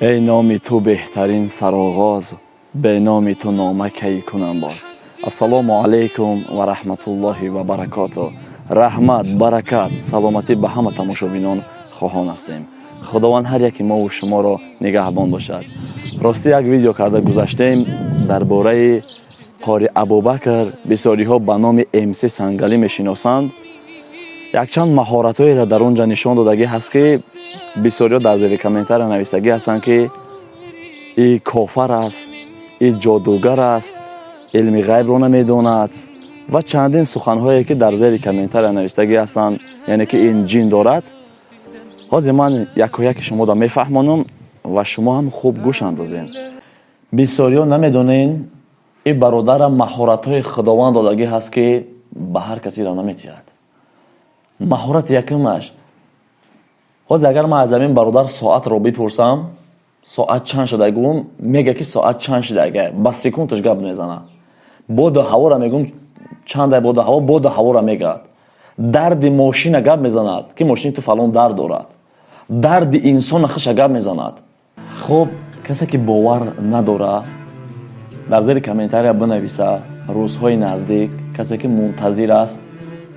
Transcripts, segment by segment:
ای نامی تو بهترین سرآغاز، به نام تو نامه کی کنم باز. السلام علیکم و رحمت الله و برکاته. رحمت، برکت، سلامتی به همه تماشابینان خواهان هستیم. خداوند هر یکی ما و شما را نگهبان باشد. راستی یک ویدیو کرده گذاشتیم درباره قاری ابوبکر. بسیاری ها به نام MC سنگلی میشناسند. یک چند مهارت‌هایی را در اونجا نشان دادگی هست که بسیاری ها در زیر کامنتر نوشتگی هستند که این کافر است، این جادوگر است، علم غیب را نمیداند و چندین سخن‌هایی که در زیر کامنتر نوشتگی هستند، یعنی که این جین دارد. حاضر من یک شما را میفهمانم و شما هم خوب گوش اندازین. بسیاری ها نمیدونین این برادر مهارت‌های خداوند دادگی هست که به هر کسی را نمیتید. مهارت یکمش، حاضر اگر من از این برادر ساعت را بپرسم ساعت چند شده گم، میگه که ساعت چند شده، با سکوندش گپ میزنه. بود هوا را میگم چند بود هوا را میگه. درد ماشین گپ میزند که ماشین تو فلان درد دارد. درد انسان خش گپ میزند. خب کسی که باور نداره در زیر کامنتر بنویسه. روزهای نزدیک کسی که منتظر است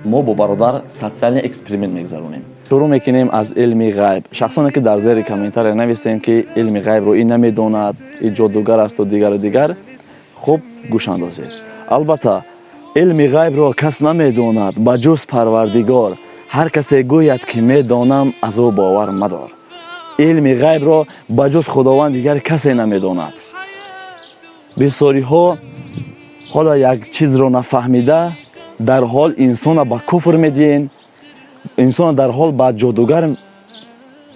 ما با برادر سوسیال اکسپریمنت میگذرونیم. شروع میکنیم از علم غیب. شخصانی که در زیر کامنتر نوشتین که علم غیب رو این نمیداند، این جادوگر است و دیگر، خوب گوش اندازید. البته علم غیب رو کس نمیداند به جز پروردگار. هر کسی گوید که میدانم از او باور مدار. علم غیب رو به جز خداوند دیگر کسی نمیداند. بسیاری ها حالا یک چیز رو نفهمیده در حال انسان با کفر میدین، انسان در حال با جادوگر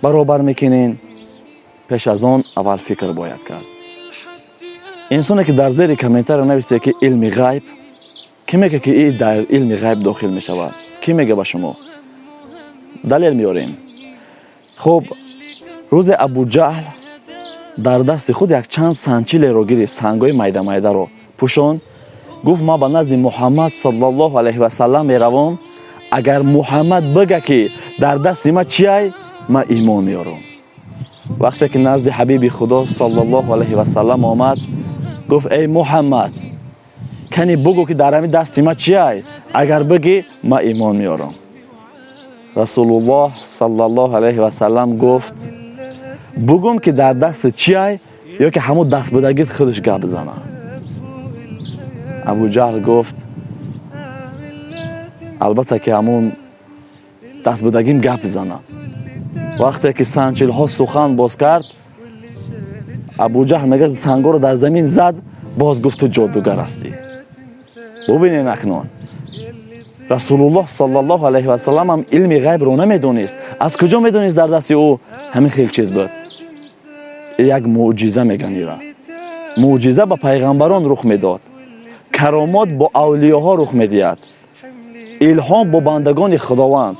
برابر میکنین. پیش از آن اول فکر باید کرد. انسانی که در زیر کامنتر نویسه که علم غیب، کی میگه که این در علم غیب داخل میشود؟ کی میگه به شما؟ دلیل میاریم. خب روز ابو جهل در دست خود یک چند سنچیل رو گرفت، سنگای میده رو پوشون. گفت ما به نزد محمد صلی الله علیه و سلم میروم. اگر محمد بگه که در دست ما چیه، ما ایمان میارم. وقتی که نزد حبیب خدا صلی الله علیه و سلم آمد، گفت ای محمد کنی بگو که در همین دست ما چیه؟ اگر بگی ما ایمان میارم. رسول الله صلی الله علیه و سلم گفت بگم که در دست چیه یا که همون دست بدگیت خودش گپ بزنه. ابو جهل گفت البته که همون دست بدگیم گپ بزنه. وقتی که سنچیل ها سخن باز کرد، ابو جهل میگه سنگا رو در زمین زد، باز گفت تو جادوگر هستی. ببینین اکنون رسول الله صلی الله علیه و سلم هم علم غیب رو نمیدونست. از کجا میدونست در دست او همین خیلی چیز بود؟ یک معجزه میگن ایرا. معجزه به پیغمبران رخ میداد، کرامات با اولیاء رخ میدهد، الهام با بندگان خداوند،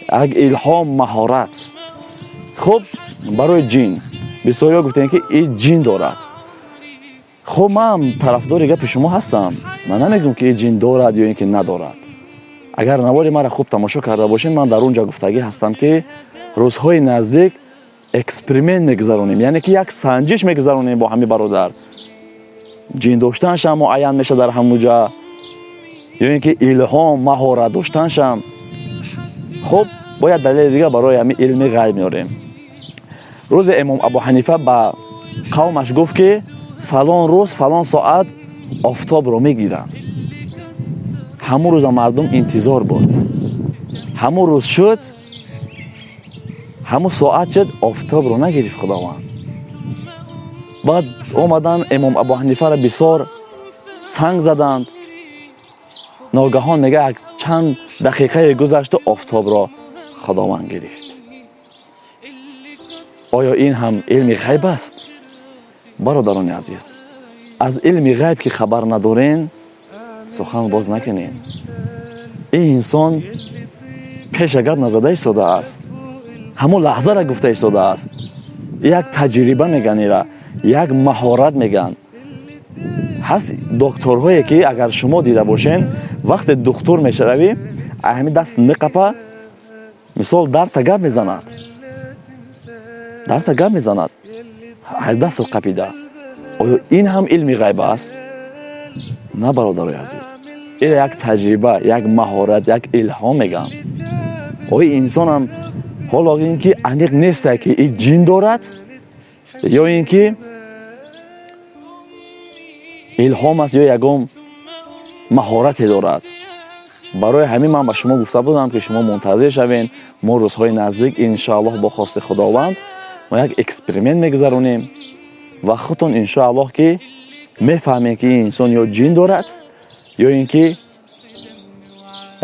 یک الهام مهارت. خب برای جین بسیاری گفتن که این جین دارد. خب من هم طرفدار گپ شما هستم. من نمیگم که این جین دارد یا اینکه ندارد. اگر نواری مرا خوب تماشا کرده باشین، من در اونجا گفتگی هستم که روزهای نزدیک اکسپریمنت میگذرونیم، یعنی که یک سنجش میگذرونیم با همین برادر. جین داشتنش هم معین میشه در همونجا یا اینکه الهام مهارت داشتنش هم. خب باید دلیل دیگه برای همین علم غیب میاریم. روز امام ابو حنیفه با قومش گفت که فلان روز فلان ساعت آفتاب رو میگیرن. همون روز مردم انتظار بود. همون روز شد، همون ساعت شد، آفتاب رو نگرفت خداوند. بعد اومدن امام ابو حنیفه را بسیار سنگ زدند. ناگهان میگه چند دقیقه گذشت و آفتاب را خداوند گرفت. آیا این هم علم غیب است؟ برادران عزیز، از علم غیب که خبر ندارین سخن باز نکنین. این انسان پیش گپ نزده ایستاده است، همون لحظه را گفته ایستاده است. یک تجربه میگن ایرا، یک مهارت میگن. هست دکترهایی که اگر شما دیده باشین وقت دکتر میشوی همین دست نقپه مثال در تا گپ میزند. دست قپیده. آیا این هم علم غیب است؟ نه برادرای عزیز، این یک تجربه، یک مهارت، یک الهام میگم. آیا انسان هم حالا اینکه عمیق نیست که این جین دارد یا اینکه الهام است یا یکم مهارت دارد. برای همین من به شما گفته بودم که شما منتظر شوین. ما روزهای نزدیک انشاءالله با خواست خداوند ما یک اکسپریمنت میگذرونیم و خودتون انشاءالله که میفهمین که این انسان یا جین دارد یا اینکه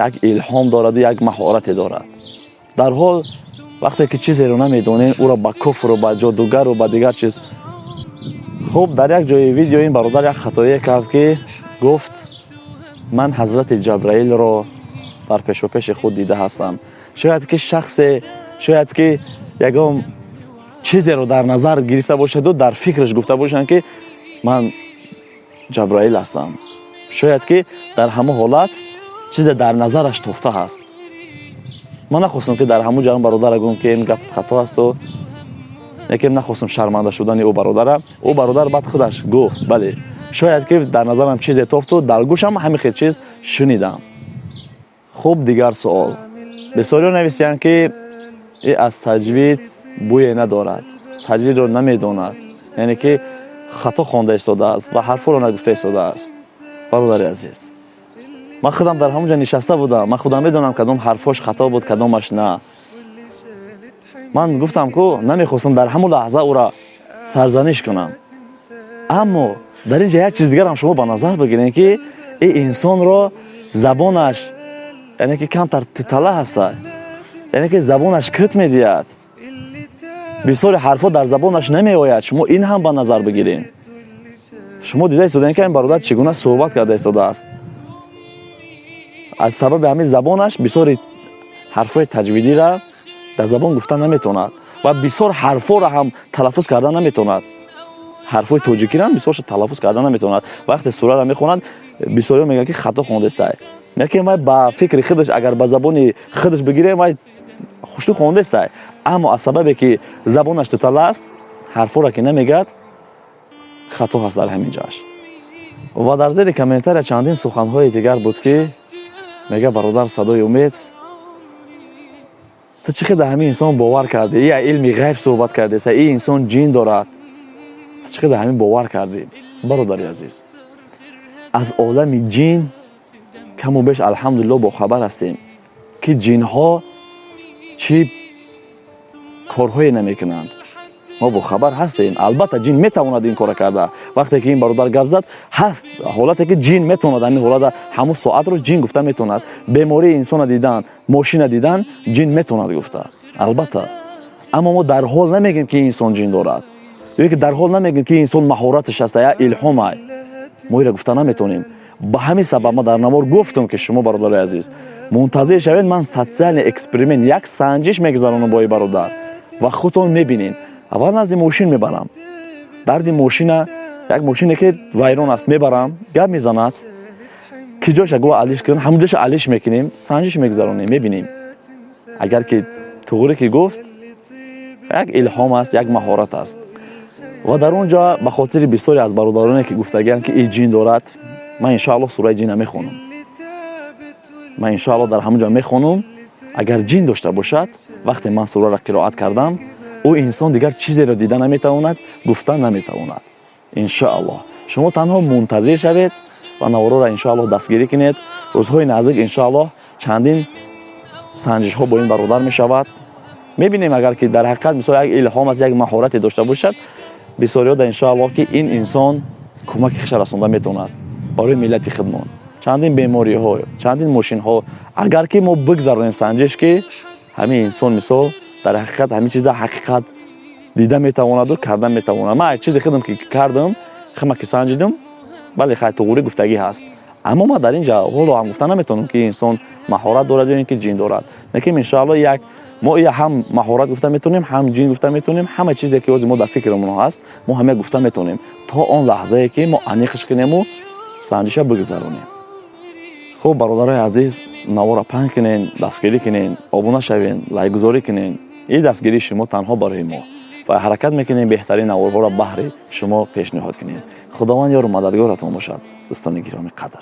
یک الهام دارد و یک مهارت دارد. در حال وقتی که چیزی رو نمیدونین او را با کفر و با جادوگر و با دیگر چیز. خب در یک جای ویدیو این برادر یک خطایی کرد که گفت من حضرت جبرائیل را در پیش و پیش خود دیده هستم. شاید که شخص، شاید که یکم چیزی رو در نظر گرفته باشد و در فکرش گفته باشند که من جبرائیل هستم. شاید که در همه حالت چیز در نظرش تفته هست. من نخواستم که در همون جهان برادر گفتم که این گپ خطا است و یکم نخواستم شرمنده شدن او برادر بعد خودش گفت بله شاید که در نظرم چیزی تفت و در گوشم همین خیلی چیز شنیدم. خب دیگر سوال بسیاری نویسیدن که این از تجوید بوی ندارد، تجوید رو نمیداند، یعنی که خطا خوانده ایستاده است و حرف رو نگفته ایستاده است. برادر عزیز، من خودم در همونجا نشسته بودم، من خودم میدونم کدام حرفاش خطا بود کدامش نه. من گفتم که نمیخواستم در همون لحظه او را سرزنش کنم، اما در اینجا یک چیز دیگر هم شما به نظر بگیرین که این انسان را زبانش یعنی که کمتر تتله هست، یعنی که زبانش کت میدید، بسیار حرفا در زبانش نمی آید. شما این هم به نظر بگیرین. شما دیده ایستادین که این برادر چگونه صحبت کرده ایستاده است. از سبب همین زبانش بسیار حرفای تجویدی را در زبان گفتن نمیتوند و بسیار حرفا را هم تلفظ کردن نمیتوند. حرفای توجیکی را هم بسیار تلفظ کردن نمیتوند. وقتی سوره را میخواند بسیاری میگن که خطا خوانده است. نه که ما با فکر خودش اگر با زبان خودش بگیره ما خوشتو خوانده است، اما از سببی که زبانش تتله است حرفا را که نمیگد خطا هست در همین جاش. و در زیر کامنتر چندین سخنهای دیگر بود که میگه برادر صدای امید تو چقدر همین انسان باور کرده، یا علمی غیب صحبت کرده، این انسان جین دارد، تو چقدر همین باور کرده. برادر عزیز، از عالم جین کم و بیش الحمدلله با خبر هستیم که جین ها چی کارهایی نمیکنند. ما با خبر هستیم. البته جین میتواند این کار کرده. وقتی که این برادر گپ زد هست حالتی که جین میتواند همین حالت همون ساعت رو جین گفته میتواند. بیماری انسان دیدن، ماشین دیدن جین میتواند گفته. البته اما ما در حال نمیگیم که انسان جین دارد، یا که در حال نمیگیم که انسان مهارتش هست یا الهامه. ما این گفته نمیتونیم. به همین سبب ما در نمار گفتم که شما برادر عزیز منتظر شوید. من ساتسیال اکسپریمنت یک سنجش میگذارم با این برادر و خودتون میبینین. اول نزد ماشین میبرم، درد ماشین یک ماشینی که ویران است میبرم، گپ میزند کی جاش اگه علیش کنیم همون جاش علیش میکنیم، سنجش میگذارونیم میبینیم. اگر که طوری که گفت یک الهام است، یک مهارت است. و در اونجا به خاطر بسیاری از برادرانی که گفتگن که این جین دارد، من ان شاء الله سوره جین میخونم. من ان شاء الله در همونجا میخونم. اگر جین داشته باشد وقتی من سوره را قرائت کردم او انسان دیگر چیزی را دیدن نمیتواند، گفتن نمیتواند. ان شاء الله شما تنها منتظر شوید و نوارا را ان شاء الله دستگیری کنید. روزهای نزدیک ان شاء الله چندین سنجش ها با این برادر میشود. میبینیم اگر که در حقیقت مثلا یک الهام از یک مهارت داشته باشد بسیاری در ان شاء الله که این انسان کمکش رسونده میتواند برای ملت خدمت. چندین بیماری ها، چندین ماشین ها اگر که ما بگذاریم سنجش که همین انسان مثلا در حقیقت همین چیزا حقیقت دیده میتواند و کردن میتواند. من یک چیزی خودم که کردم خودم که سنجیدم بله خیلی توغوری گفتگی هست، اما ما در اینجا حالا هم گفتن نمیتونم که انسان مهارت دارد یا اینکه جین دارد. نکیم ان شاء الله یک ما هم مهارت گفتن میتونیم، هم جین گفتن میتونیم، همه چیزی که از ما در فکرمون هست ما همه گفتن میتونیم تا اون لحظه که ما انیخش کنیم و سنجش بگذرونیم. خب برادرای عزیز نوارا پنگ کنین، دستگیری کنین، آبونه شوین، لایک گذاری کنین. این دستگیری شما تنها برای ما. و حرکت میکنیم بهترین نوارها را بهر شما پیشنهاد کنیم. خداوند یار و مددگارتون باشد دوستان گرامی قدر.